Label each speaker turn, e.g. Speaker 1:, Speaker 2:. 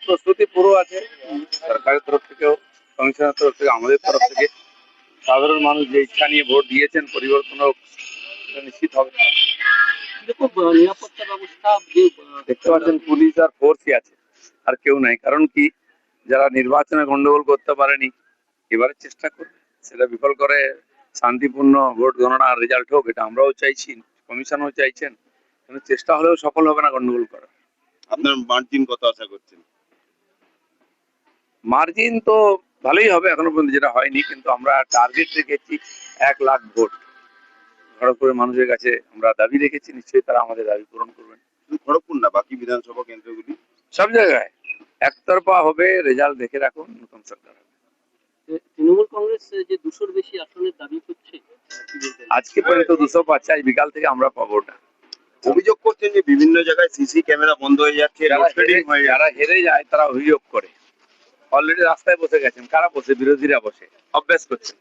Speaker 1: প্রস্তুতি পুরো আছে, সরকারের তরফ থেকেও, কমিশনের তরফ থেকে, আমাদের তরফ থেকে। সাধারণ মানুষ যে ইচ্ছা নিয়ে ভোট দিয়েছেন পরিবর্তন হোক, এটা নিশ্চিত হবে।
Speaker 2: দেখো নিরাপত্তা ব্যবস্থা যে
Speaker 1: দেখতে পাচ্ছেন পুলিশ আর ফোর্সই আছে, আর কেউ নাই। কারণ কি, যারা নির্বাচনে গন্ডগোল করতে পারেনি এবারে চেষ্টা করবে সেটা বিফল করে শান্তিপূর্ণ ভোট গণনার রেজাল্ট হোক, এটা আমরাও চাইছি, কমিশনও চাইছেন। কিন্তু চেষ্টা হলেও সফল হবে না গন্ডগোল করা।
Speaker 3: আপনার মার্জিন কত আশা করছেন?
Speaker 1: মার্জিন তো ভালোই হবে, এখনো পর্যন্ত যেটা হয়নি, কিন্তু আমরা টার্গেট রেখেছি 1,00,000 ভোট। খড়গপুরের মানুষের কাছে আমরা দাবি রেখেছি, নিশ্চয়ই তারা আমাদের দাবি পূরণ করবেন।
Speaker 3: শুধু খড়গপুর না, বাকি বিধানসভা কেন্দ্রগুলি
Speaker 1: সব জায়গায় একতরফা হবে, রেজাল্ট দেখে রাখুন, নতুন সরকার হবে।
Speaker 2: তৃণমূল কংগ্রেস যে 200-র বেশি আসনের দাবি করছে,
Speaker 1: আজকে পর্যন্ত 200 পাচ্ছে, আজ বিকাল থেকে আমরা পাবো না।
Speaker 3: অভিযোগ করছেন যে বিভিন্ন জায়গায় সিসি ক্যামেরা বন্ধ হয়ে যাচ্ছে,
Speaker 1: যারা হেরে যায় তারা অভিযোগ করে। অলরেডি রাস্তায় বসে গেছেন, কারা বসে? বিরোধীরা বসে অভ্যাস করছে।